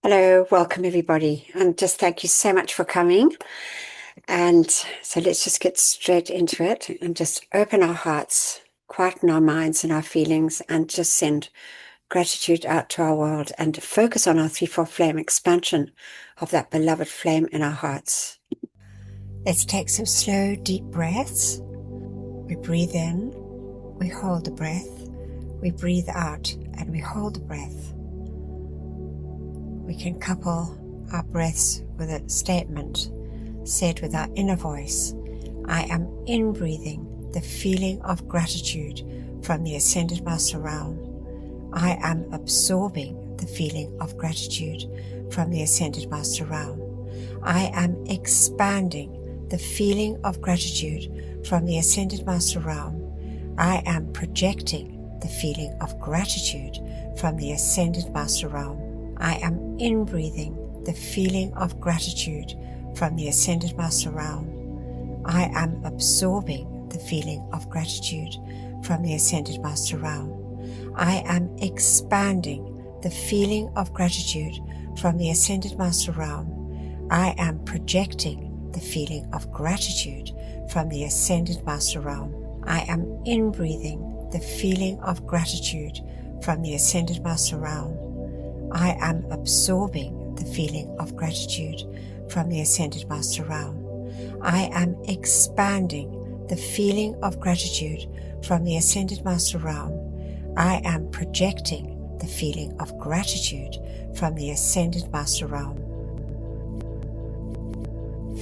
Hello, welcome everybody, and just thank you so much for coming. And so let's just get straight into it and just open our hearts, quieten our minds and our feelings, and just send gratitude out to our world and focus on our 3-4 flame expansion of that beloved flame in our hearts. Let's take some slow, deep breaths. We breathe in, we hold the breath, we breathe out, and we hold the breath. We can couple our breaths with a statement said with our inner voice. I am in-breathing the feeling of gratitude from the Ascended Master Realm. I am absorbing the feeling of gratitude from the Ascended Master Realm. I am expanding the feeling of gratitude from the Ascended Master Realm. I am projecting the feeling of gratitude from the Ascended Master Realm. I am in-breathing the feeling of gratitude from the Ascended Master Realm. I am absorbing the feeling of gratitude from the Ascended Master Realm. I am expanding the feeling of gratitude from the Ascended Master Realm. I am projecting the feeling of gratitude from the Ascended Master Realm. I am in-breathing the feeling of gratitude from the Ascended Master Realm. I am absorbing the feeling of gratitude from the Ascended Master Realm. I am expanding the feeling of gratitude from the Ascended Master Realm. I am projecting the feeling of gratitude from the Ascended Master Realm.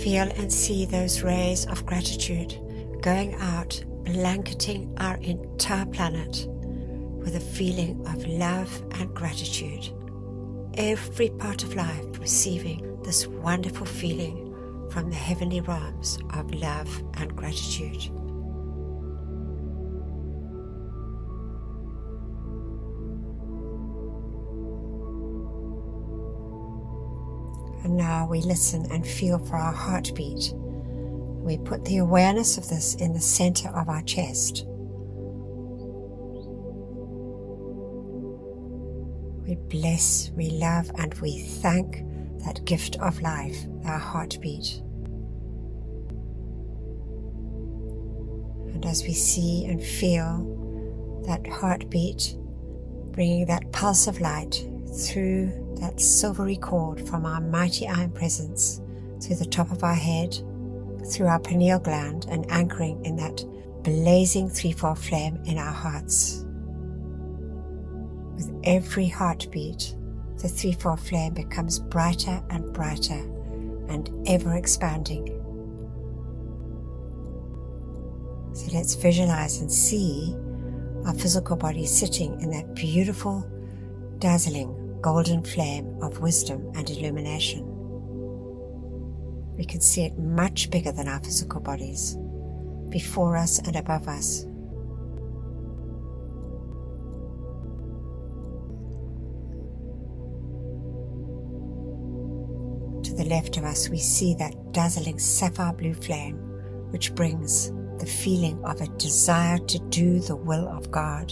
Feel and see those rays of gratitude going out, blanketing our entire planet with a feeling of love and gratitude. Every part of life receiving this wonderful feeling from the heavenly realms of love and gratitude. And now we listen and feel for our heartbeat. We put the awareness of this in the center of our chest. We bless, we love, and we thank that gift of life, our heartbeat. And as we see and feel that heartbeat, bringing that pulse of light through that silvery cord from our mighty iron presence, through the top of our head, through our pineal gland, and anchoring in that blazing 3-4 flame in our hearts. With every heartbeat, the 3-4 flame becomes brighter and brighter and ever expanding. So let's visualize and see our physical body sitting in that beautiful, dazzling golden flame of wisdom and illumination. We can see it much bigger than our physical bodies, before us and above us. To the left of us, we see that dazzling sapphire blue flame, which brings the feeling of a desire to do the will of God,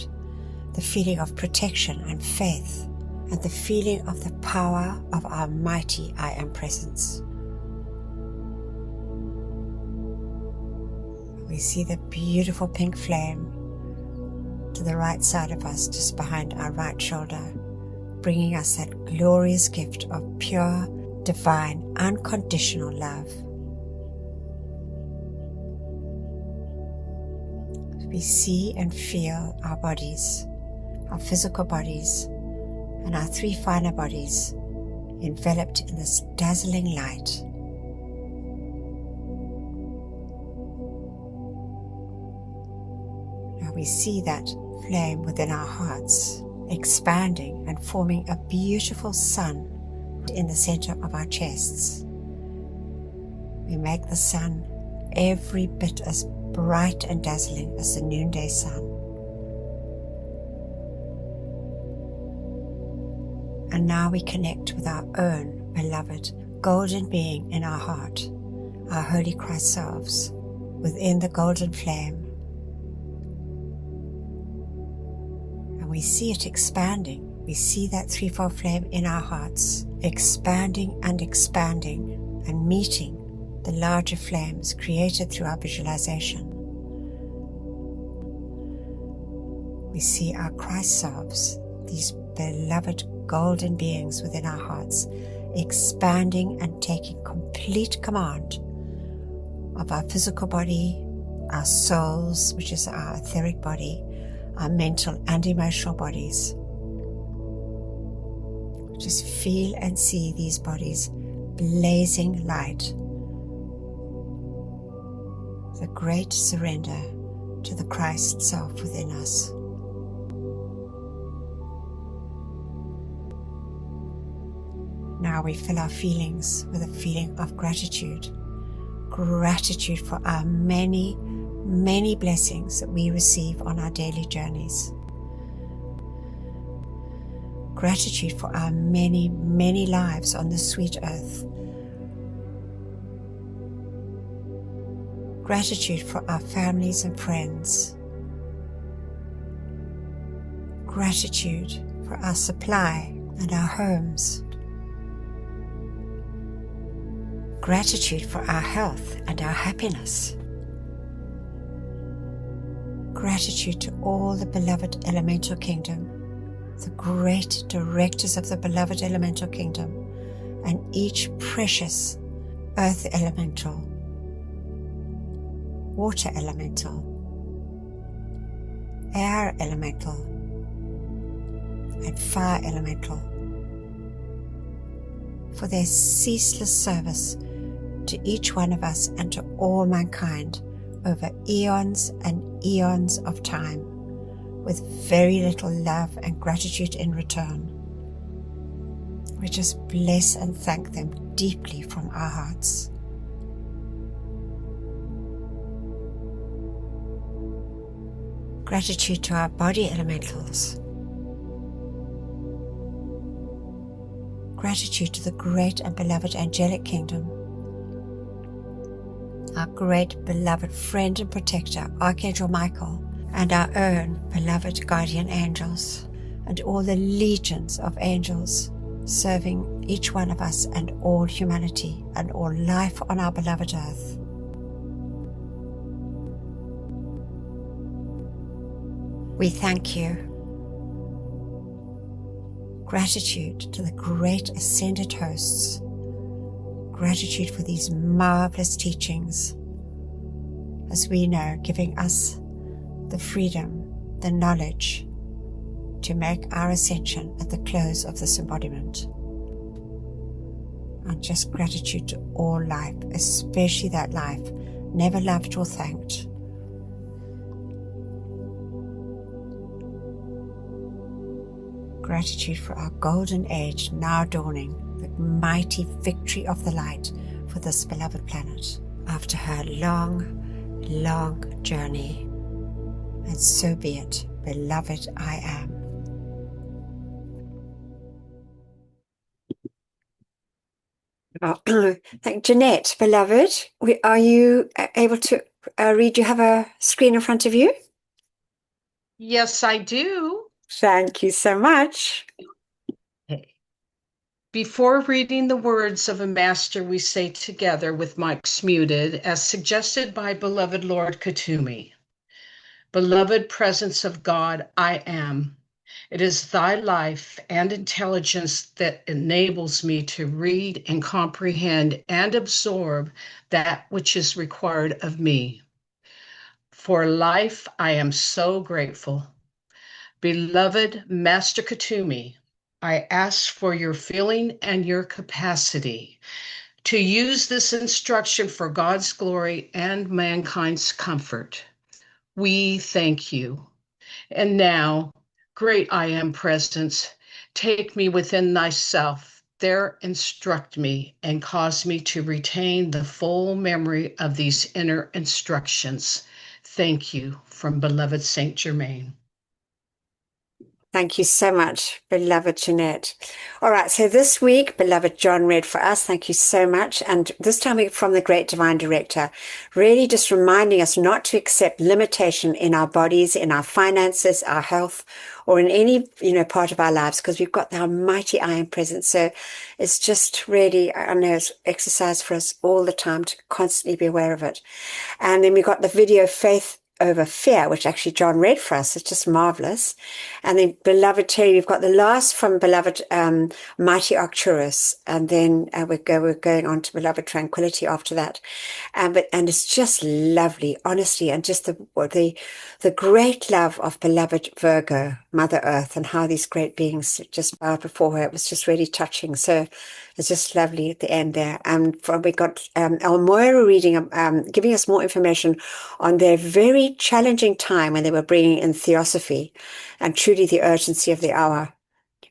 the feeling of protection and faith, and the feeling of the power of our mighty I Am presence. We see the beautiful pink flame to the right side of us, just behind our right shoulder, bringing us that glorious gift of pure, divine, unconditional love. We see and feel our bodies, our physical bodies, and our 3 finer bodies enveloped in this dazzling light. Now we see that flame within our hearts expanding and forming a beautiful sun in the center of our chests. We make the sun every bit as bright and dazzling as the noonday sun. And now we connect with our own beloved golden being in our heart, our Holy Christ selves, within the golden flame. And we see it expanding We see that threefold flame in our hearts, expanding and meeting the larger flames created through our visualization. We see our Christ selves, these beloved golden beings within our hearts, expanding and taking complete command of our physical body, our souls, which is our etheric body, our mental and emotional bodies. Just feel and see these bodies blazing light. The great surrender to the Christ self within us. Now we fill our feelings with a feeling of gratitude. Gratitude for our many, many blessings that we receive on our daily journeys. Gratitude for our many, many lives on this sweet earth. Gratitude for our families and friends. Gratitude for our supply and our homes. Gratitude for our health and our happiness. Gratitude to all the beloved elemental kingdom, the great directors of the beloved elemental kingdom, and each precious earth elemental, water elemental, air elemental, and fire elemental, for their ceaseless service to each one of us and to all mankind over eons and eons of time, with very little love and gratitude in return. We just bless and thank them deeply from our hearts. Gratitude to our body elementals. Gratitude to the great and beloved angelic kingdom, our great beloved friend and protector, Archangel Michael, and our own beloved guardian angels, and all the legions of angels serving each one of us and all humanity and all life on our beloved earth. We thank you. Gratitude to the great ascended hosts. Gratitude for these marvelous teachings, as we know, giving us the freedom, the knowledge to make our ascension at the close of this embodiment. And just gratitude to all life, especially that life never loved or thanked. Gratitude for our golden age now dawning, the mighty victory of the light for this beloved planet after her long, long journey. And so be it, beloved I am. Oh, thank Jeanette, beloved. Are you able to read? You have a screen in front of you? Yes, I do. Thank you so much. Okay. Before reading the words of a master, we say together with mics muted, as suggested by beloved Lord Katumi. Beloved presence of God, I am. It is thy life and intelligence that enables me to read and comprehend and absorb that which is required of me. For life, I am so grateful. Beloved Master Katumi, I ask for your feeling and your capacity to use this instruction for God's glory and mankind's comfort. We thank you. And now, great I am presence, take me within thyself, there instruct me and cause me to retain the full memory of these inner instructions. Thank you from beloved Saint Germain. Thank you so much, beloved Jeanette. All right, so this week, beloved John read for us. Thank you so much. And this time we're from the Great Divine Director, really just reminding us not to accept limitation in our bodies, in our finances, our health, or in any, part of our lives, because we've got our mighty I Am present. So it's just really, I know it's exercise for us all the time to constantly be aware of it. And then we got the video Faith Over Fear, which actually John read for us. It's just marvelous. And then beloved Terry, we've got the last from beloved Mighty Arcturus. And then we're going on to beloved Tranquility after that. And it's just lovely, honestly, and just the great love of beloved Virgo, Mother Earth, and how these great beings just bowed before her. It was just really touching. So it's just lovely at the end there. And we got El Moira reading, giving us more information on their very challenging time when they were bringing in Theosophy and truly the urgency of the hour.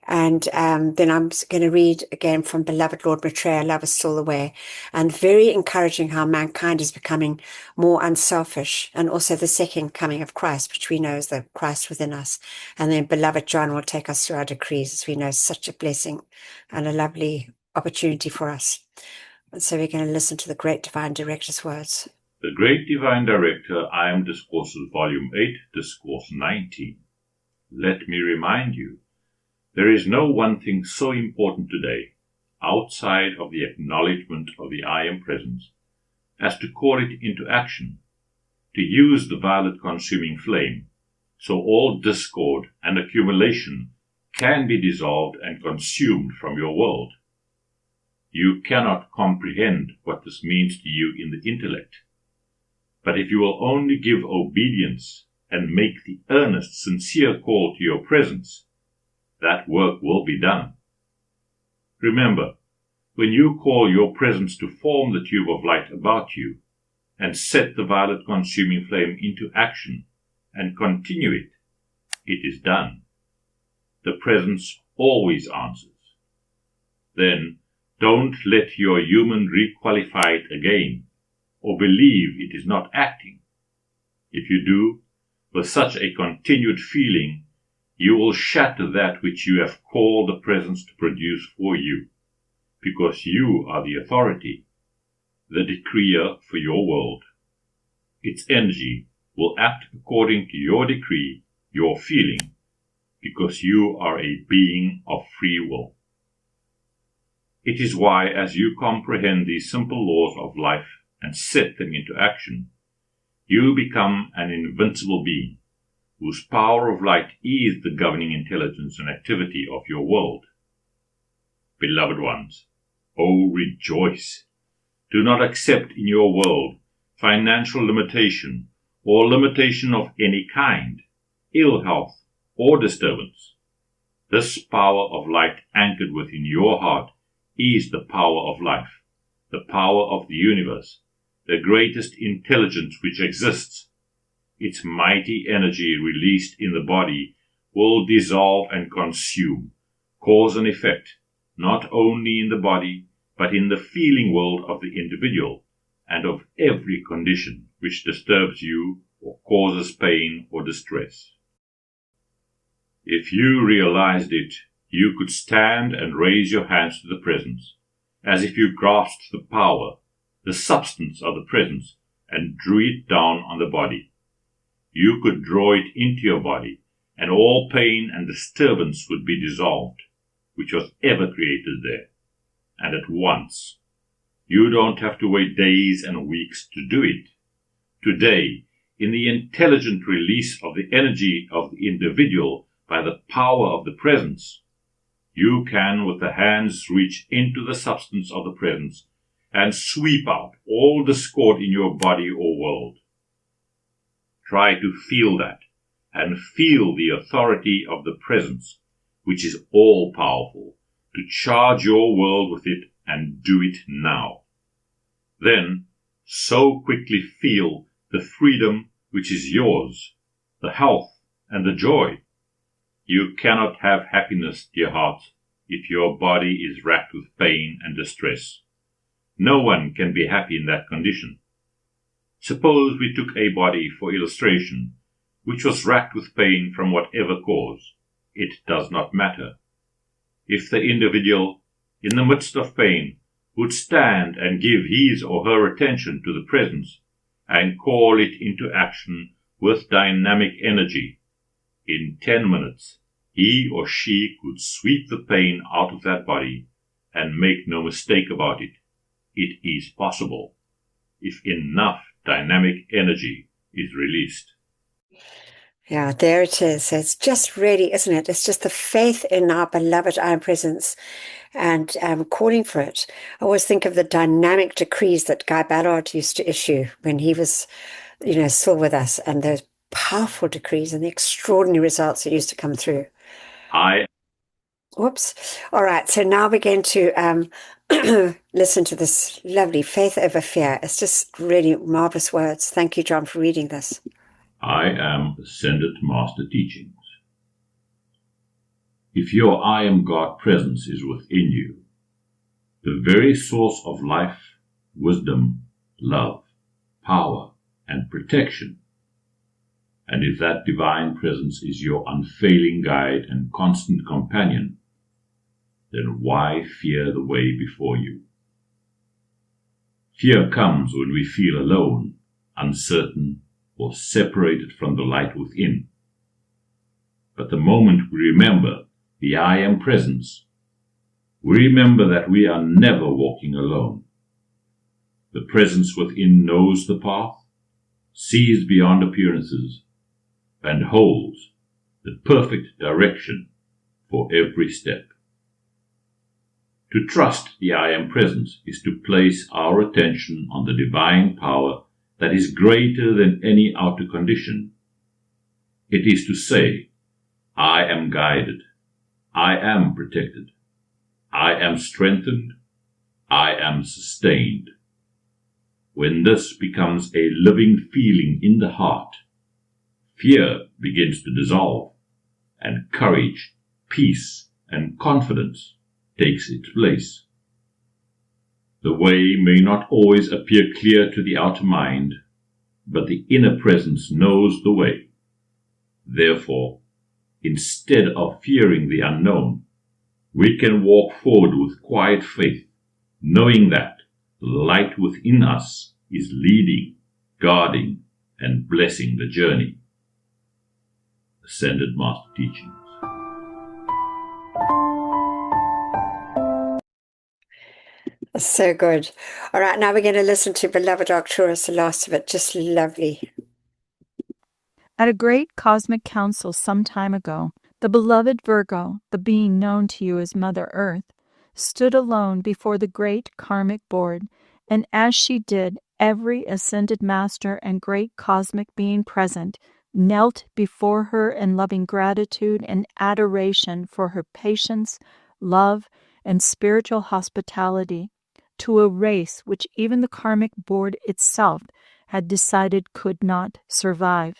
And then I'm going to read again from Beloved Lord Maitreya, Love is Still the Way, and very encouraging how mankind is becoming more unselfish, and also the second coming of Christ, which we know is the Christ within us. And then Beloved John will take us through our decrees, as we know is such a blessing and a lovely opportunity for us. And so we're going to listen to the Great Divine Director's words. The Great Divine Director, I Am Discourses, Volume 8, Discourse 19. Let me remind you, there is no one thing so important today, outside of the acknowledgement of the I Am Presence, as to call it into action, to use the violet consuming flame, so all discord and accumulation can be dissolved and consumed from your world. You cannot comprehend what this means to you in the intellect, but if you will only give obedience and make the earnest, sincere call to your presence, that work will be done. Remember, when you call your presence to form the tube of light about you and set the violet consuming flame into action and continue it, it is done. The presence always answers. Then don't let your human requalify it again or believe it is not acting. If you do, with such a continued feeling, you will shatter that which you have called the presence to produce for you, because you are the authority, the decreer for your world. Its energy will act according to your decree, your feeling, because you are a being of free will. It is why, as you comprehend these simple laws of life and set them into action, you become an invincible being, whose power of light is the governing intelligence and activity of your world. Beloved ones, oh rejoice! Do not accept in your world financial limitation or limitation of any kind, ill health or disturbance. This power of light anchored within your heart is the power of life, the power of the universe, the greatest intelligence which exists. Its mighty energy released in the body will dissolve and consume, cause and effect, not only in the body, but in the feeling world of the individual and of every condition which disturbs you or causes pain or distress. If you realized it, you could stand and raise your hands to the presence, as if you grasped the power, the substance of the presence, and drew it down on the body. You could draw it into your body, and all pain and disturbance would be dissolved, which was ever created there, and at once. You don't have to wait days and weeks to do it. Today, in the intelligent release of the energy of the individual by the power of the presence, you can with the hands reach into the substance of the presence and sweep out all discord in your body or world. Try to feel that, and feel the authority of the presence, which is all-powerful, to charge your world with it and do it now. Then, so quickly feel the freedom which is yours, the health and the joy. You cannot have happiness, dear heart, if your body is racked with pain and distress. No one can be happy in that condition. Suppose we took a body for illustration, which was racked with pain from whatever cause. it does not matter. If the individual, in the midst of pain, would stand and give his or her attention to the presence and call it into action with dynamic energy, in 10 minutes, he or she could sweep the pain out of that body and make no mistake about it. It is possible if enough dynamic energy is released. Yeah, there it is. It's just really, isn't it? It's just the faith in our beloved I Am Presence and calling for it. I always think of the dynamic decrees that Guy Ballard used to issue when he was, still with us, and those powerful decrees and the extraordinary results that used to come through. Whoops. All right. So now we're going to listen to this lovely faith over fear. It's just really marvelous words. Thank you, John, for reading this. I am ascended master teachings. If your I am God presence is within you, the very source of life, wisdom, love, power, and protection, and if that divine presence is your unfailing guide and constant companion, then why fear the way before you? Fear comes when we feel alone, uncertain, or separated from the light within. But the moment we remember the I Am Presence, we remember that we are never walking alone. The presence within knows the path, sees beyond appearances, and holds the perfect direction for every step. To trust the I Am Presence is to place our attention on the divine power that is greater than any outer condition. It is to say, I am guided, I am protected, I am strengthened, I am sustained. When this becomes a living feeling in the heart, fear begins to dissolve, and courage, peace, and confidence takes its place. The way may not always appear clear to the outer mind, but the inner presence knows the way. Therefore, instead of fearing the unknown, we can walk forward with quiet faith, knowing that the light within us is leading, guarding, and blessing the journey. Ascended Master Teachings. So good. All right, now we're going to listen to Beloved Arcturus, the last of it. Just lovely. At a great cosmic council some time ago, the beloved Virgo, the being known to you as Mother Earth, stood alone before the Great Karmic Board, and as she did, every ascended master and great cosmic being present knelt before her in loving gratitude and adoration for her patience, love, and spiritual hospitality to a race which even the Karmic Board itself had decided could not survive.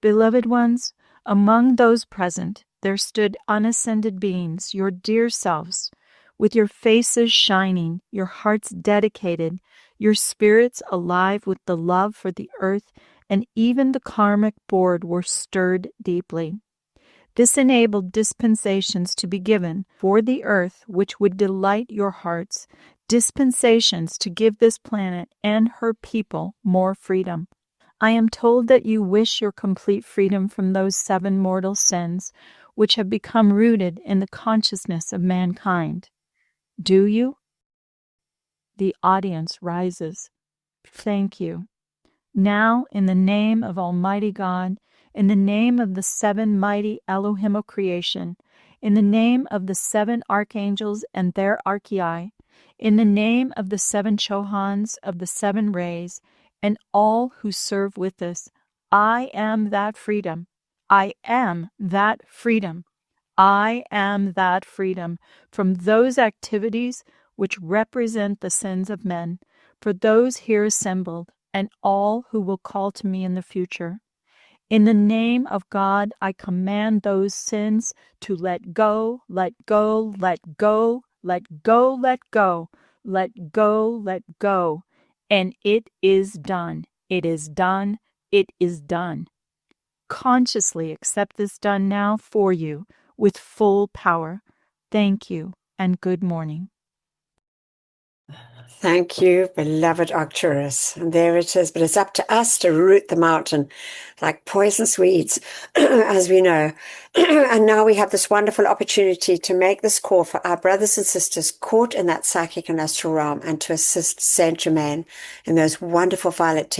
Beloved ones, among those present there stood unascended beings, your dear selves, with your faces shining, your hearts dedicated, your spirits alive with the love for the earth, and even the Karmic Board were stirred deeply. This enabled dispensations to be given for the earth which would delight your hearts, dispensations to give this planet and her people more freedom. I am told that you wish your complete freedom from those 7 mortal sins which have become rooted in the consciousness of mankind. Do you? The audience rises. Thank you. Now, in the name of Almighty God, in the name of the 7 mighty Elohim of creation, in the name of the 7 archangels and their archei, in the name of the 7 chohans of the 7 rays, and all who serve with us, I am that freedom. I am that freedom. I am that freedom from those activities which represent the sins of men, for those here assembled, and all who will call to me in the future. In the name of God, I command those sins to let go, let go, let go, let go, let go, let go, let go. And it is done. It is done. It is done. consciously accept this done now for you with full power. Thank you and good morning. Thank you, beloved Arcturus. And there it is. But it's up to us to root them out and like poisonous weeds, as we know. And now we have this wonderful opportunity to make this call for our brothers and sisters caught in that psychic and astral realm, and to assist Saint Germain in those wonderful violet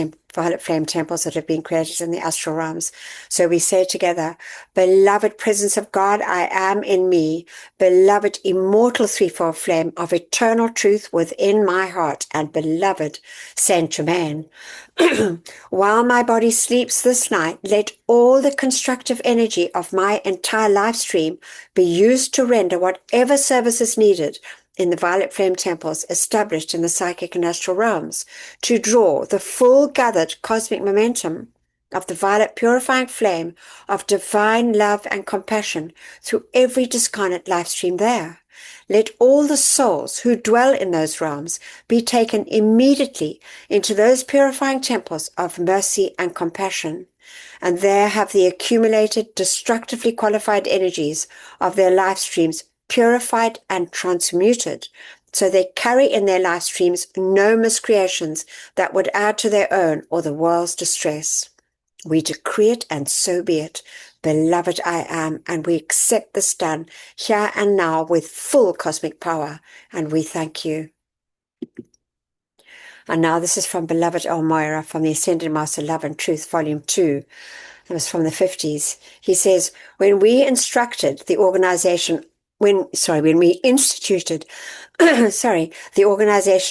flame temples that have been created in the astral realms. So we say together, beloved presence of God, I am in me, beloved immortal threefold flame of eternal truth within my heart, and beloved Saint Germain. While my body sleeps this night, let all the constructive energy of my entire life stream be used to render whatever service is needed in the violet flame temples established in the psychic and astral realms, to draw the full gathered cosmic momentum of the violet purifying flame of divine love and compassion through every discarnate life stream there. Let all the souls who dwell in those realms be taken immediately into those purifying temples of mercy and compassion, and there have the accumulated, destructively qualified energies of their life streams purified and transmuted, so they carry in their life streams no miscreations that would add to their own or the world's distress. We decree it, and so be it. Beloved I am, and we accept this done here and now with full cosmic power, and we thank you. And now this is from Beloved Elmira, from the Ascended Master Love and Truth, Volume 2. That was from the 50s. He says, when we instituted the organization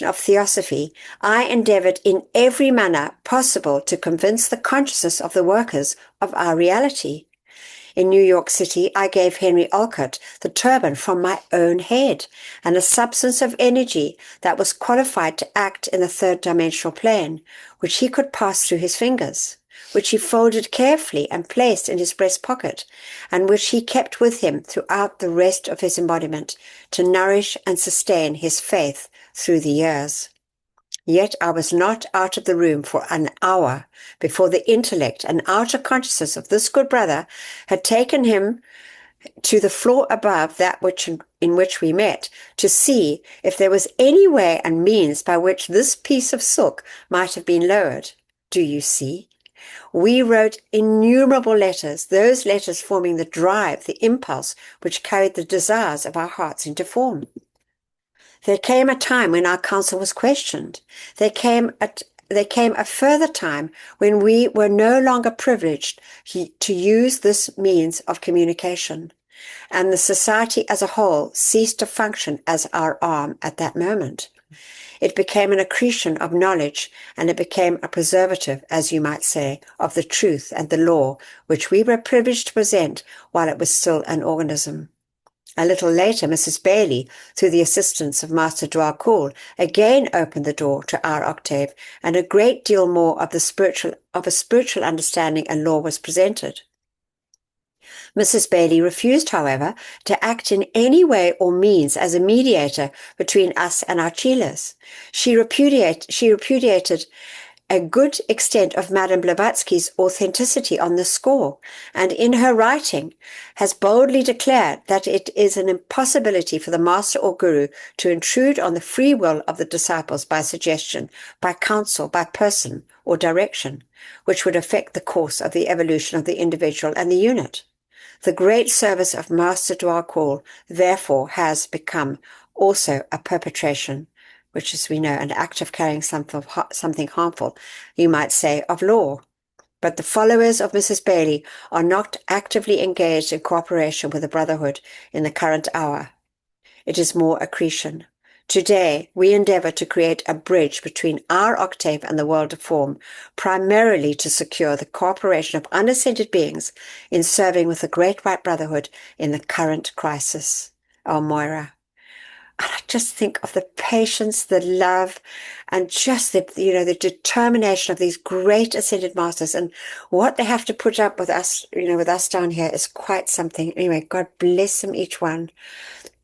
of Theosophy, I endeavored in every manner possible to convince the consciousness of the workers of our reality. In New York City, I gave Henry Olcott the turban from my own head and a substance of energy that was qualified to act in the third dimensional plane, which he could pass through his fingers, which he folded carefully and placed in his breast pocket, and which he kept with him throughout the rest of his embodiment to nourish and sustain his faith through the years. Yet I was not out of the room for an hour before the intellect and outer consciousness of this good brother had taken him to the floor above that in which we met, to see if there was any way and means by which this piece of silk might have been lowered. Do you see? We wrote innumerable letters, those letters forming the drive, the impulse, which carried the desires of our hearts into form. There came a time when our counsel was questioned. There came a further time when we were no longer privileged to use this means of communication, and the society as a whole ceased to function as our arm at that moment. It became an accretion of knowledge, and it became a preservative, as you might say, of the truth and the law, which we were privileged to present while it was still an organism. A little later, Mrs. Bailey, through the assistance of Master Dwakul, again opened the door to our octave, and a great deal more of a spiritual understanding and law was presented. Mrs. Bailey refused, however, to act in any way or means as a mediator between us and our Chilas. She repudiated a good extent of Madame Blavatsky's authenticity on this score, and in her writing has boldly declared that it is an impossibility for the master or guru to intrude on the free will of the disciples by suggestion, by counsel, by person, or direction, which would affect the course of the evolution of the individual and the unit. The great service of Master Dwakul, therefore, has become also a perpetration, which, as we know, an act of carrying something harmful, you might say, of law. But the followers of Mrs. Bailey are not actively engaged in cooperation with the Brotherhood in the current hour. It is more accretion. Today, we endeavor to create a bridge between our octave and the world of form, primarily to secure the cooperation of unascended beings in serving with the Great White Brotherhood in the current crisis. Elmira. And I just think of the patience, the love, and just the determination of these great ascended masters, and what they have to put up with us, with us down here is quite something. Anyway, God bless them each one.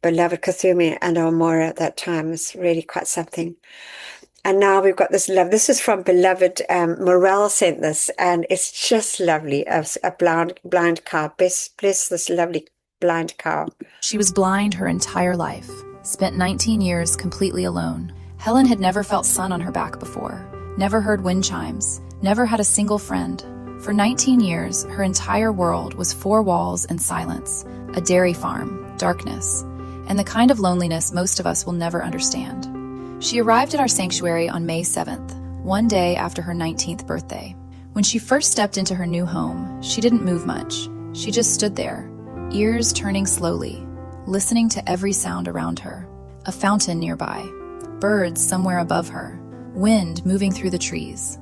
Beloved Kathumi and Elmira at that time was really quite something. And now we've got this love. This is from beloved Morel sent this, and it's just lovely. A blind cow. Bless this lovely blind cow. She was blind her entire life, spent 19 years completely alone. Helen had never felt sun on her back before, never heard wind chimes, never had a single friend. For 19 years, her entire world was four walls and silence, a dairy farm, darkness, and the kind of loneliness most of us will never understand. She arrived at our sanctuary on May 7th, one day after her 19th birthday. When she first stepped into her new home, she didn't move much. She just stood there, ears turning slowly, listening to every sound around her. A fountain nearby, birds somewhere above her, wind moving through the trees.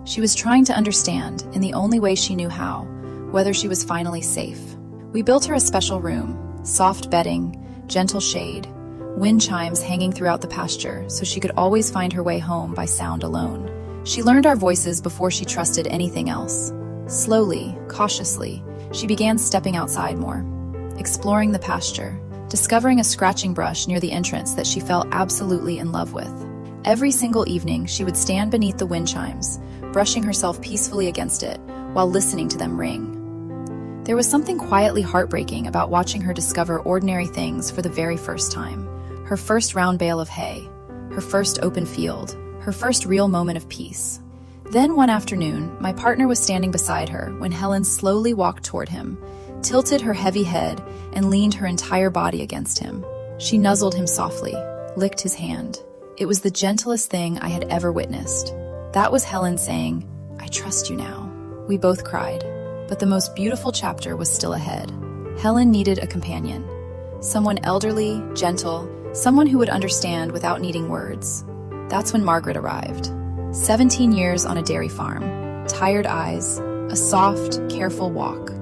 She was trying to understand, in the only way she knew how, whether she was finally safe. We built her a special room, soft bedding, gentle shade, wind chimes hanging throughout the pasture so she could always find her way home by sound alone. She learned our voices before she trusted anything else. Slowly, cautiously, she began stepping outside more, exploring the pasture, discovering a scratching brush near the entrance that she fell absolutely in love with. Every single evening, she would stand beneath the wind chimes, brushing herself peacefully against it while listening to them ring. There was something quietly heartbreaking about watching her discover ordinary things for the very first time. Her first round bale of hay, her first open field, her first real moment of peace. Then one afternoon, my partner was standing beside her when Helen slowly walked toward him, tilted her heavy head, and leaned her entire body against him. She nuzzled him softly, licked his hand. It was the gentlest thing I had ever witnessed. That was Helen saying, "I trust you now." We both cried, but the most beautiful chapter was still ahead. Helen needed a companion, someone elderly, gentle, someone who would understand without needing words. That's when Margaret arrived. 17 years on a dairy farm, tired eyes, a soft, careful walk.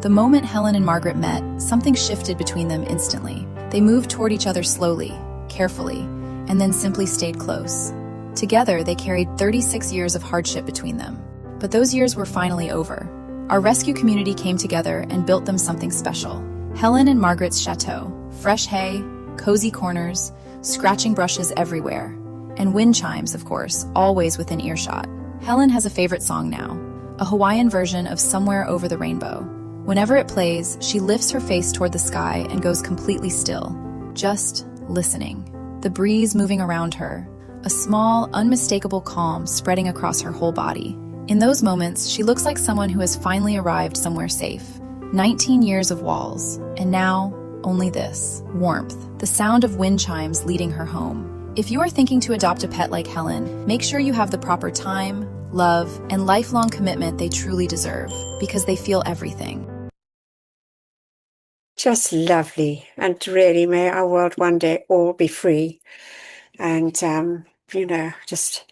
The moment Helen and Margaret met, something shifted between them instantly. They moved toward each other slowly, carefully, and then simply stayed close. Together, they carried 36 years of hardship between them. But those years were finally over. Our rescue community came together and built them something special. Helen and Margaret's chateau, fresh hay, cozy corners, scratching brushes everywhere, and wind chimes, of course, always within earshot. Helen has a favorite song now, a Hawaiian version of Somewhere Over the Rainbow. Whenever it plays, she lifts her face toward the sky and goes completely still, just listening. The breeze moving around her, a small, unmistakable calm spreading across her whole body. In those moments, she looks like someone who has finally arrived somewhere safe. 19 years of walls, and now, only this, warmth, the sound of wind chimes leading her home. If you are thinking to adopt a pet like Helen, make sure you have the proper time, love, and lifelong commitment they truly deserve, because they feel everything. Just lovely. And really, may our world one day all be free. And, just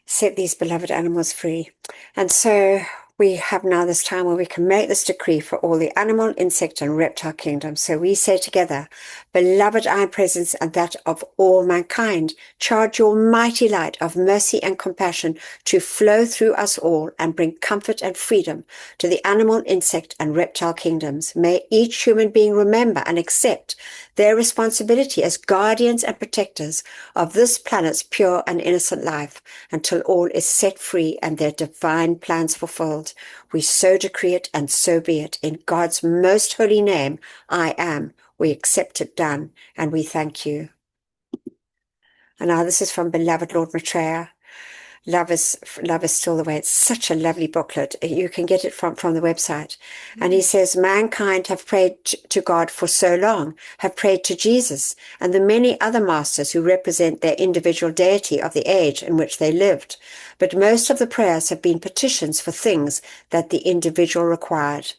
set these beloved animals free. And so we have now this time where we can make this decree for all the animal, insect, and reptile kingdom. So we say together, beloved I presence and that of all mankind, charge your mighty light of mercy and compassion to flow through us all and bring comfort and freedom to the animal, insect, and reptile kingdoms. May each human being remember and accept their responsibility as guardians and protectors of this planet's pure and innocent life until all is set free and their divine plans fulfilled. We so decree it, and so be it. In God's most holy name, I am. We accept it done, and we thank you. And now this is from beloved Lord Maitreya. Love is still the way. It's such a lovely booklet. You can get it from the website. And he says, mankind have prayed to God for so long, have prayed to Jesus and the many other masters who represent their individual deity of the age in which they lived. But most of the prayers have been petitions for things that the individual required.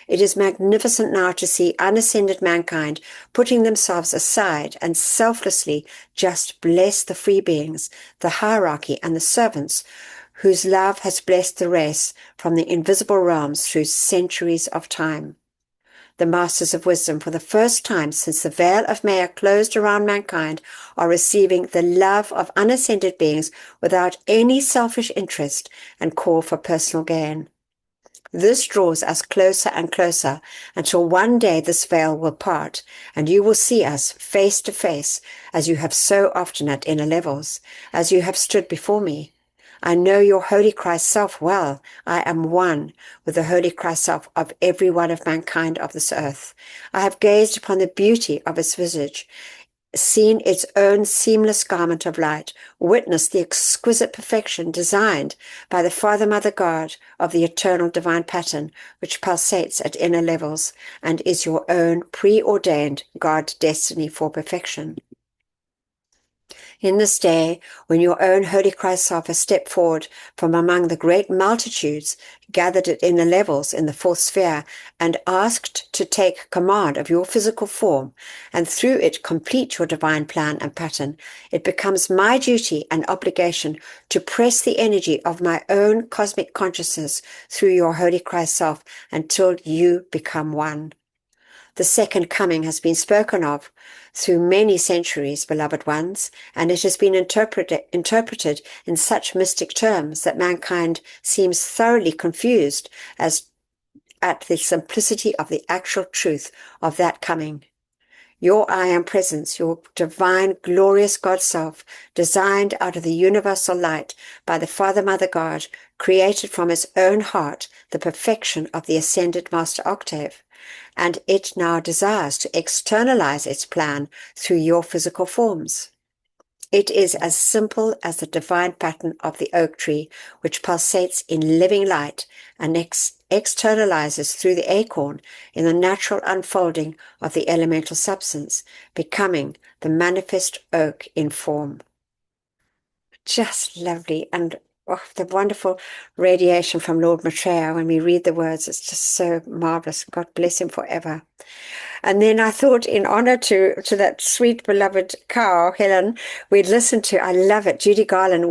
It is magnificent now to see unascended mankind putting themselves aside and selflessly just bless the free beings, the hierarchy, and the servants whose love has blessed the race from the invisible realms through centuries of time. The masters of wisdom, for the first time since the veil of Maya closed around mankind, are receiving the love of unascended beings without any selfish interest and call for personal gain. This draws us closer and closer until one day this veil will part and you will see us face to face as you have so often at inner levels, as you have stood before me. I know your Holy Christ self well. I am one with the Holy Christ self of every one of mankind of this earth. I have gazed upon the beauty of its visage, seen its own seamless garment of light, witnessed the exquisite perfection designed by the Father, Mother, God of the eternal divine pattern, which pulsates at inner levels and is your own preordained God destiny for perfection. In this day, when your own Holy Christ self has stepped forward from among the great multitudes gathered at inner levels in the fourth sphere and asked to take command of your physical form and through it complete your divine plan and pattern, it becomes my duty and obligation to press the energy of my own cosmic consciousness through your Holy Christ self until you become one. The second coming has been spoken of through many centuries, beloved ones, and it has been interpreted in such mystic terms that mankind seems thoroughly confused as at the simplicity of the actual truth of that coming. Your I Am Presence, your divine, glorious God Self, designed out of the universal light by the Father, Mother, God, created from his own heart the perfection of the ascended Master Octave, and it now desires to externalize its plan through your physical forms. It is as simple as the divine pattern of the oak tree, which pulsates in living light and externalizes through the acorn in the natural unfolding of the elemental substance, becoming the manifest oak in form. Just lovely. And the wonderful radiation from Lord Maitreya when we read the words, it's just so marvelous. God bless him forever. And then I thought, in honor to that sweet beloved cow, Helen, we'd listen to, I love it, Judy Garland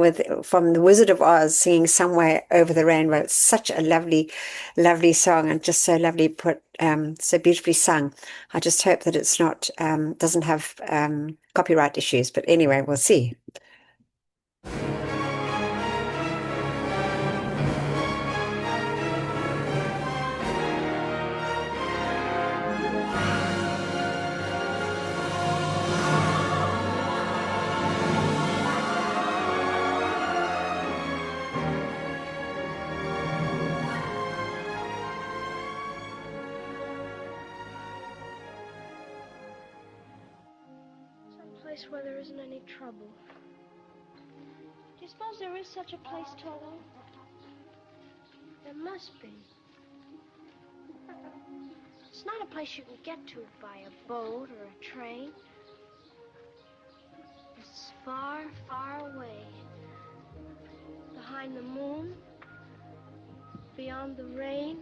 from The Wizard of Oz singing Somewhere Over the Rainbow. It's such a lovely, lovely song and just so lovely put, so beautifully sung. I just hope that it's not, doesn't have copyright issues. But anyway, we'll see. Where there isn't any trouble. Do you suppose there is such a place, Toto? There must be. It's not a place you can get to by a boat or a train. It's far, far away. Behind the moon, beyond the rain.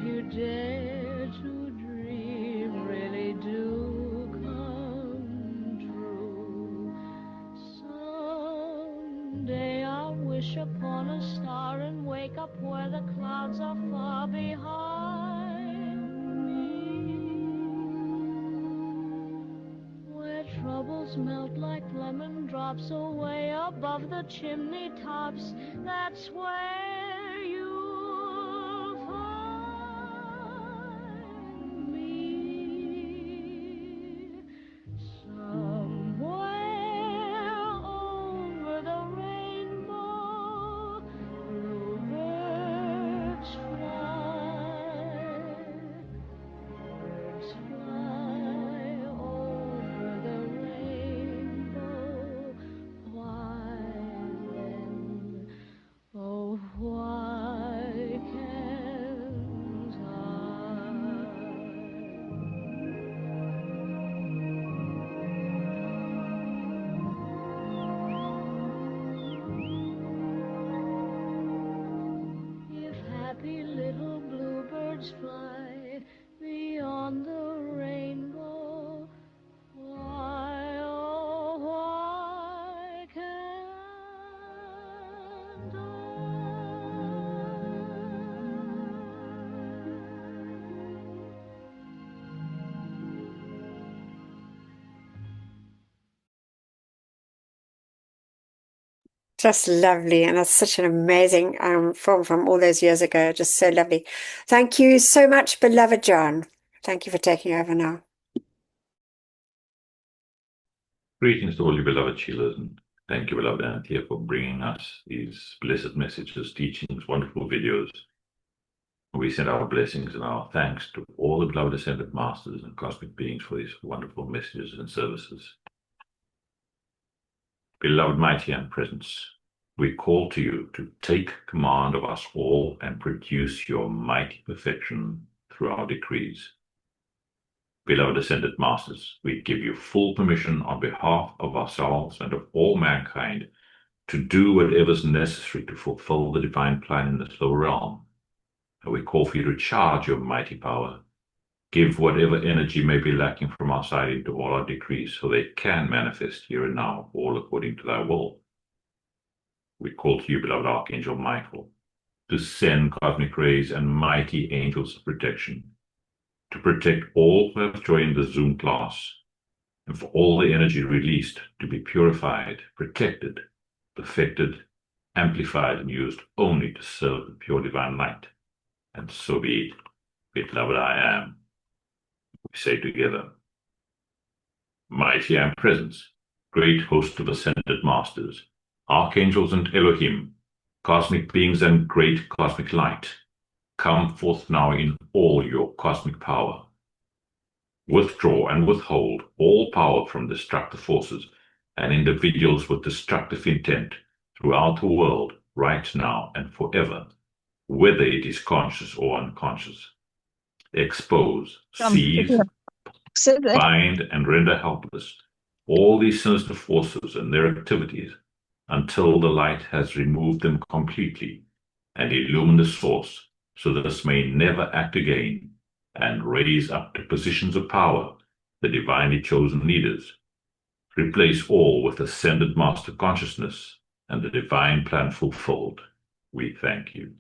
You dare to dream really do come true. Someday I'll wish upon a star and wake up where the clouds are far behind me, where troubles melt like lemon drops away above the chimney tops. That's where you'll find me, somewhere over the rainbow. Bluebirds fly, birds fly over the rainbow. Why then, oh, Just lovely. And that's such an amazing film from all those years ago. Just so lovely. Thank you so much, beloved John. Thank you for taking over now. Greetings to all you beloved Sheilas, and thank you, beloved Anthea, for bringing us these blessed messages, teachings, wonderful videos. We send our blessings and our thanks to all the beloved ascended masters and cosmic beings for these wonderful messages and services. Beloved mighty and presence, we call to you to take command of us all and produce your mighty perfection through our decrees. Beloved ascended masters, we give you full permission on behalf of ourselves and of all mankind to do whatever is necessary to fulfill the divine plan in this lower realm. And we call for you to charge your mighty power. Give whatever energy may be lacking from our side into all our decrees so they can manifest here and now, all according to thy will. We call to you, beloved Archangel Michael, to send cosmic rays and mighty angels of protection to protect all who have joined the Zoom class, and for all the energy released to be purified, protected, perfected, amplified, and used only to serve the pure divine light. And so be it, beloved I am. We say together, mighty I am presence, great host of ascended masters, archangels and Elohim, cosmic beings and great cosmic light, come forth now in all your cosmic power. Withdraw and withhold all power from destructive forces and individuals with destructive intent throughout the world right now and forever, whether it is conscious or unconscious. Expose, seize, bind, and render helpless all these sinister forces and their activities until the light has removed them completely and illumined the source, so that this may never act again, and raise up to positions of power the divinely chosen leaders. Replace all with ascended master consciousness and the divine plan fulfilled. We thank you.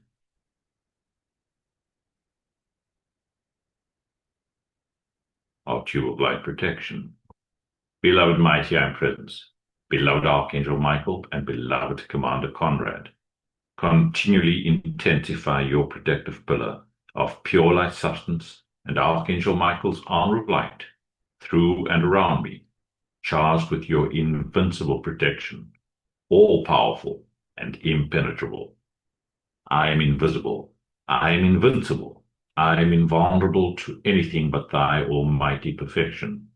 Our tube of light protection. Beloved mighty I am presence, beloved Archangel Michael, and beloved Commander Conrad, continually intensify your protective pillar of pure light substance and Archangel Michael's armor of light through and around me, charged with your invincible protection, all-powerful and impenetrable. I am invisible, I am invincible, I am invulnerable to anything but thy almighty perfection.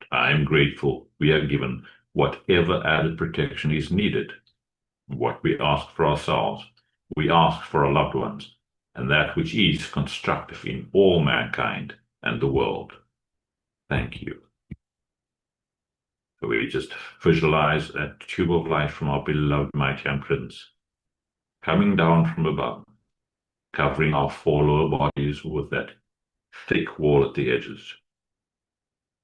I am grateful we are given whatever added protection is needed. What we ask for ourselves, we ask for our loved ones, and that which is constructive in all mankind and the world. Thank you. So we just visualize that tube of light from our beloved mighty and prince coming down from above, covering our four lower bodies with that thick wall at the edges,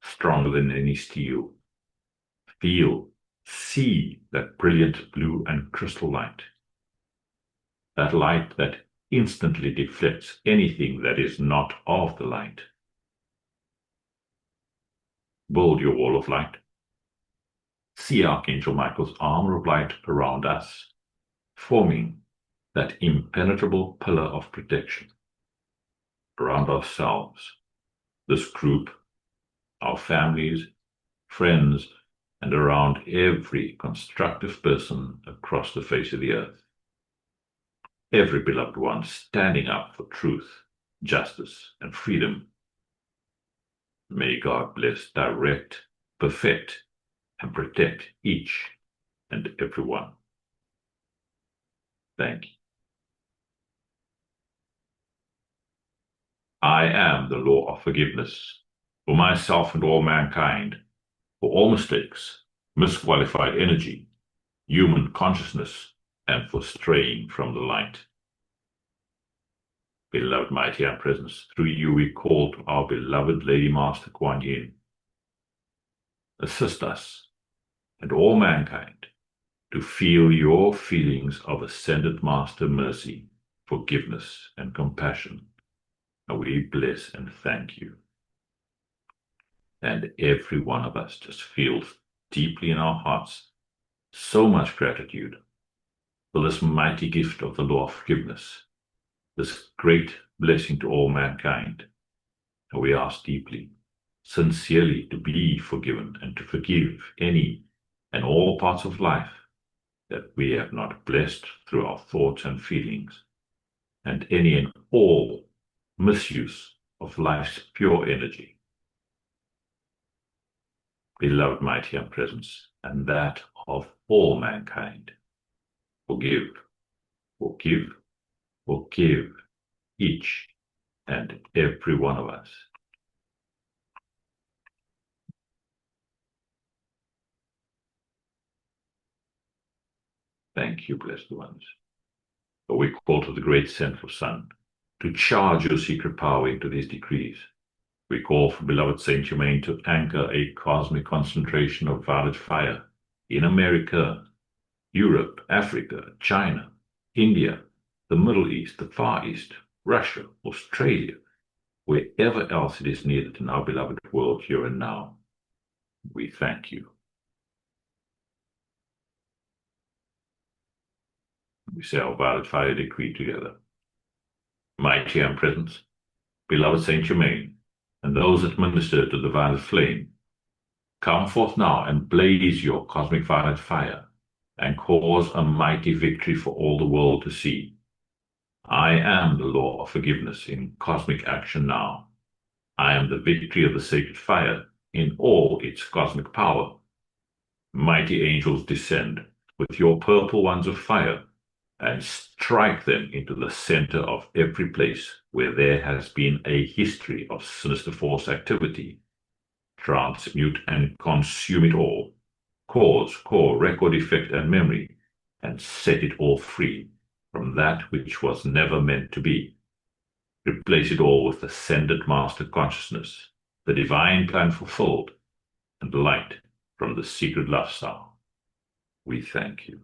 stronger than any steel. Feel, see that brilliant blue and crystal light. That light that instantly deflects anything that is not of the light. Build your wall of light. See Archangel Michael's armor of light around us, forming that impenetrable pillar of protection around ourselves, this group, our families, friends, and around every constructive person across the face of the earth. Every beloved one standing up for truth, justice, and freedom. May God bless, direct, perfect, and protect each and every one. Thank you. I am the law of forgiveness for myself and all mankind, for all mistakes, misqualified energy, human consciousness, and for straying from the light. Beloved mighty and presence, through you we call to our beloved Lady Master Kuan Yin. Assist us and all mankind to feel your feelings of ascended Master mercy, forgiveness, and compassion. And we bless and thank you. And every one of us just feels deeply in our hearts so much gratitude for this mighty gift of the law of forgiveness, this great blessing to all mankind. And we ask deeply, sincerely, to be forgiven and to forgive any and all parts of life that we have not blessed through our thoughts and feelings, and any and all misuse of life's pure energy. Beloved mighty and presence, and that of all mankind, forgive, forgive, forgive each and every one of us. Thank you, blessed ones. For we call to the great central sun to charge your secret power into these decrees. We call for beloved Saint Germain to anchor a cosmic concentration of violet fire in America, Europe, Africa, China, India, the Middle East, the Far East, Russia, Australia, wherever else it is needed in our beloved world here and now. We thank you. We say our violet fire decree together. Mighty and presence, beloved Saint Germain, and those that minister to the violet flame, come forth now and blaze your cosmic violet fire, and cause a mighty victory for all the world to see. I am the law of forgiveness in cosmic action now. I am the victory of the sacred fire in all its cosmic power. Mighty angels, descend with your purple ones of fire, and strike them into the center of every place where there has been a history of sinister force activity. Transmute and consume it all, cause, core, record, effect, and memory, and set it all free from that which was never meant to be. Replace it all with ascended master consciousness, the divine plan fulfilled, and light from the secret love star. We thank you.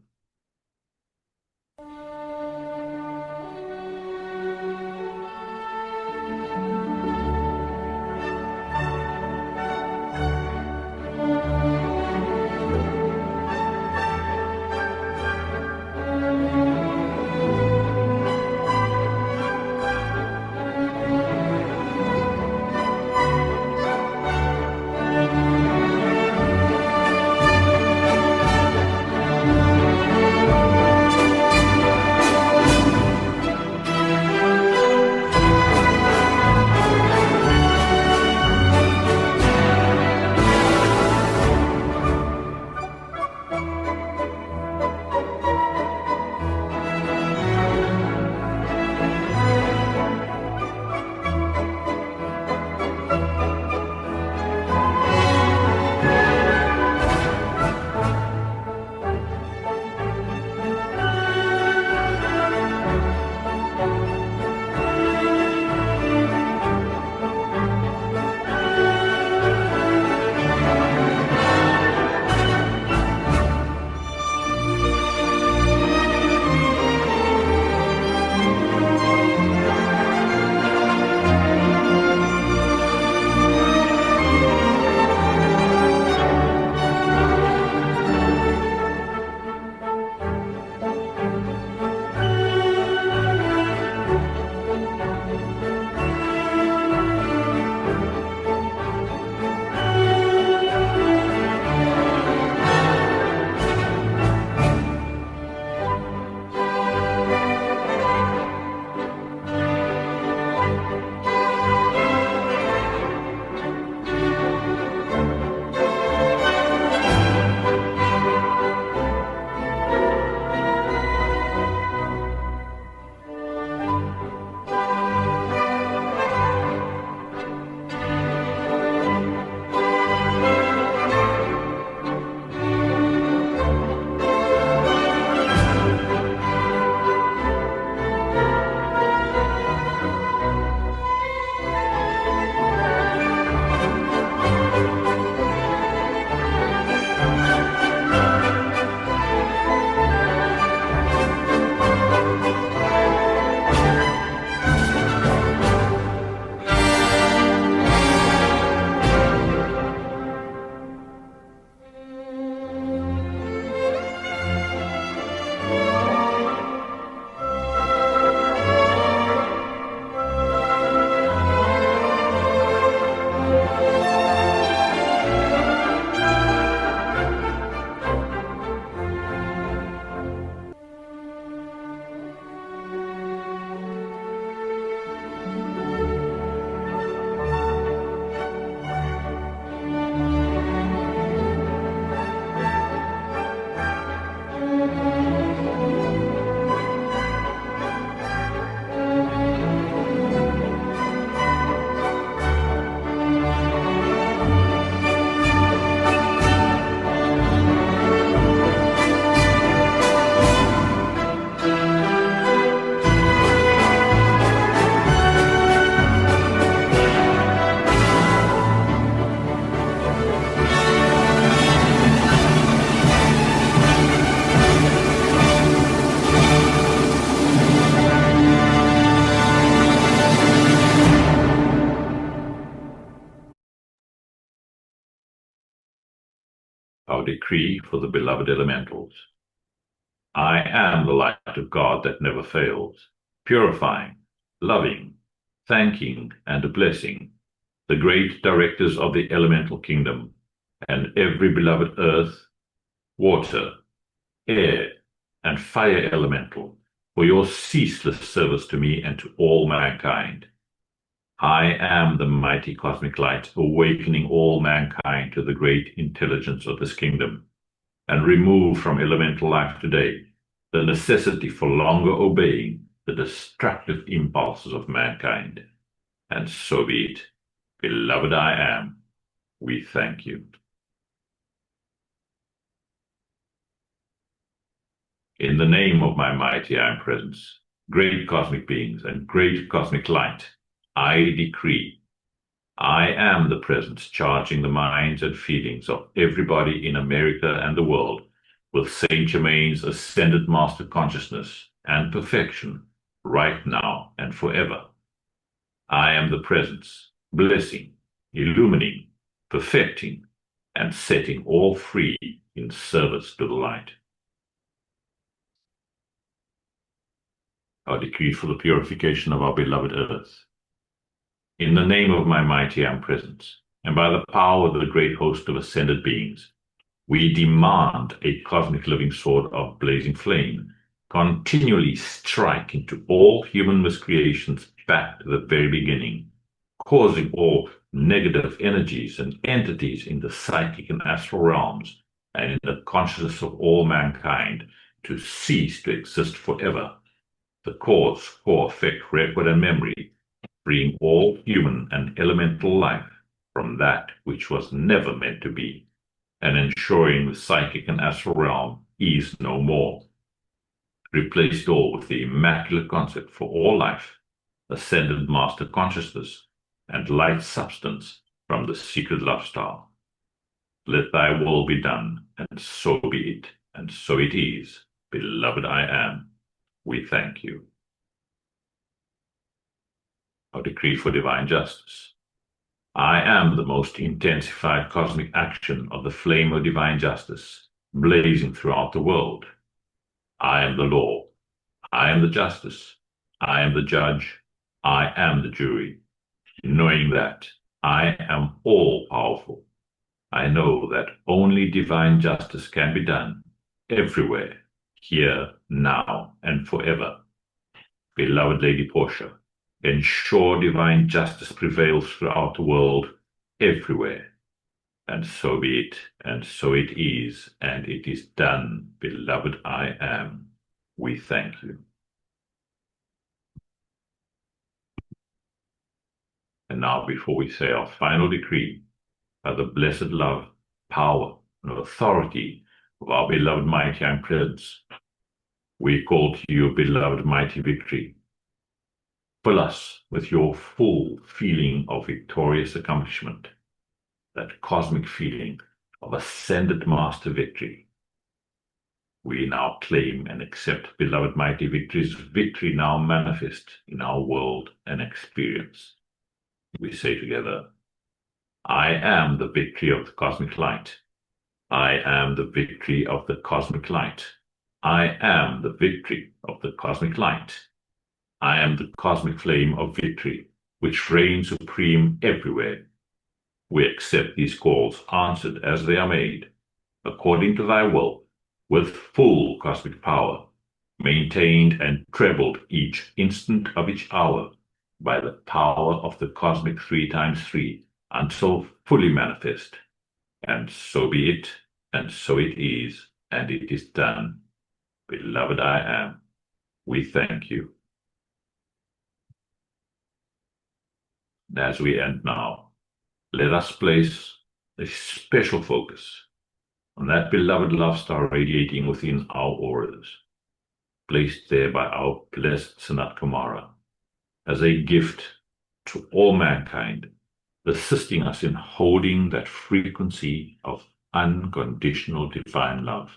Our decree for the beloved elementals. I am the light of God that never fails, purifying, loving, thanking, and blessing the great directors of the elemental kingdom and every beloved earth, water, air, and fire elemental for your ceaseless service to me and to all mankind. I am the mighty cosmic light, awakening all mankind to the great intelligence of this kingdom, and remove from elemental life today the necessity for longer obeying the destructive impulses of mankind. And so be it. Beloved I am, we thank you. In the name of my mighty I am presence, great cosmic beings and great cosmic light, I decree, I am the presence charging the minds and feelings of everybody in America and the world with Saint Germain's ascended master consciousness and perfection right now and forever. I am the presence, blessing, illumining, perfecting, and setting all free in service to the light. Our decree for the purification of our beloved earth. In the name of my mighty I am presence, and by the power of the great host of ascended beings, we demand a cosmic living sword of blazing flame continually strike into all human miscreations back to the very beginning, causing all negative energies and entities in the psychic and astral realms and in the consciousness of all mankind to cease to exist forever. The cause, effect, record, and memory, freeing all human and elemental life from that which was never meant to be, and ensuring the psychic and astral realm is no more. Replace it all with the immaculate concept for all life, ascended master consciousness, and light substance from the secret love star. Let thy will be done, and so be it, and so it is. Beloved I am, we thank you. Our decree for divine justice. I am the most intensified cosmic action of the flame of divine justice, blazing throughout the world. I am the law. I am the justice. I am the judge. I am the jury. Knowing that I am all-powerful, I know that only divine justice can be done, everywhere, here, now, and forever. Beloved Lady Portia, ensure divine justice prevails throughout the world, everywhere. And so be it, and so it is, and it is done, beloved I am. We thank you. And now, before we say our final decree, by the blessed love, power, and authority of our beloved mighty and Prince, we call to you, beloved mighty victory. Fill us with your full feeling of victorious accomplishment, that cosmic feeling of ascended master victory. We now claim and accept beloved mighty victory's victory now manifest in our world and experience. We say together, I am the victory of the cosmic light. I am the victory of the cosmic light. I am the victory of the cosmic light. I am the cosmic flame of victory, which reigns supreme everywhere. We accept these calls answered as they are made, according to thy will, with full cosmic power, maintained and trebled each instant of each hour by the power of the cosmic 3 times 3, until fully manifest. And so be it, and so it is, and it is done. Beloved I am, we thank you. As we end now, let us place a special focus on that beloved love star radiating within our auras, placed there by our blessed Sanat Kumara, as a gift to all mankind, assisting us in holding that frequency of unconditional divine love.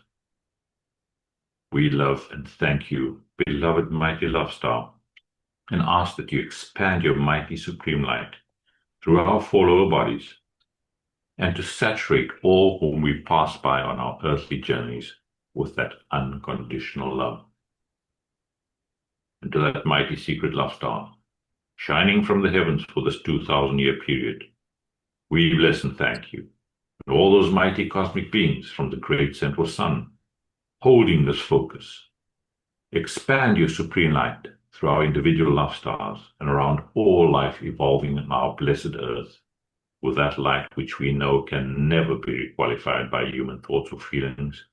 We love and thank you, beloved mighty love star, and ask that you expand your mighty supreme light through our 4 lower bodies, and to saturate all whom we pass by on our earthly journeys with that unconditional love. And to that mighty secret love star, shining from the heavens for this 2,000-year period, we bless and thank you. And all those mighty cosmic beings from the great central sun, holding this focus, expand your supreme light through our individual love stars and around all life evolving on our blessed earth, with that light which we know can never be qualified by human thoughts or feelings.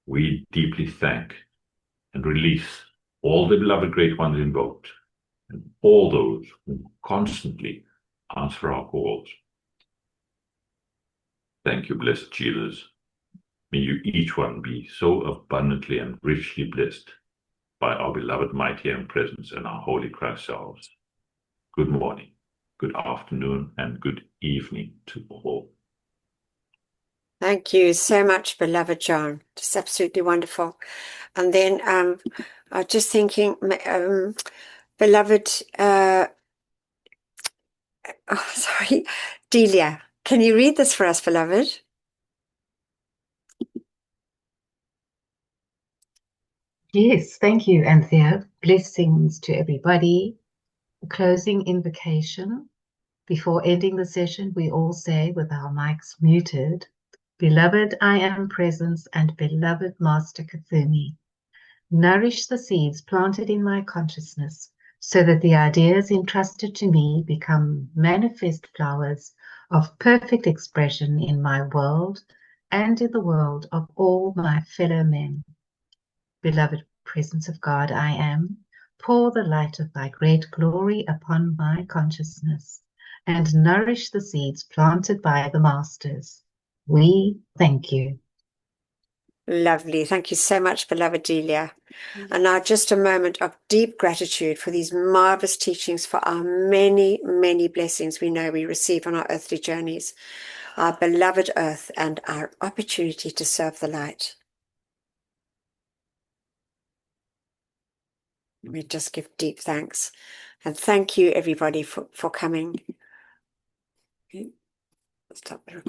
We deeply thank and release all the beloved great ones invoked, and all those who constantly answer our calls. Thank you, blessed healers. May you each one be so abundantly and richly blessed by our beloved mighty and presence and our holy Christ selves. Good morning, good afternoon, and good evening to all. Thank you so much, beloved John. Just absolutely wonderful. And then I was just thinking, beloved, sorry, Delia, can you read this for us, beloved? Yes, thank you, Anthea. Blessings to everybody. A closing invocation. Before ending the session, we all say with our mics muted, Beloved I Am Presence and beloved Master Kathumi, nourish the seeds planted in my consciousness so that the ideas entrusted to me become manifest flowers of perfect expression in my world and in the world of all my fellow men. Beloved Presence of God, I am, pour the light of thy great glory upon my consciousness and nourish the seeds planted by the masters. We thank you. Lovely. Thank you so much, beloved Delia. And now just a moment of deep gratitude for these marvelous teachings, for our many, many blessings we know we receive on our earthly journeys, our beloved earth, and our opportunity to serve the light. We just give deep thanks. And thank you, everybody, for coming. Stop the recording.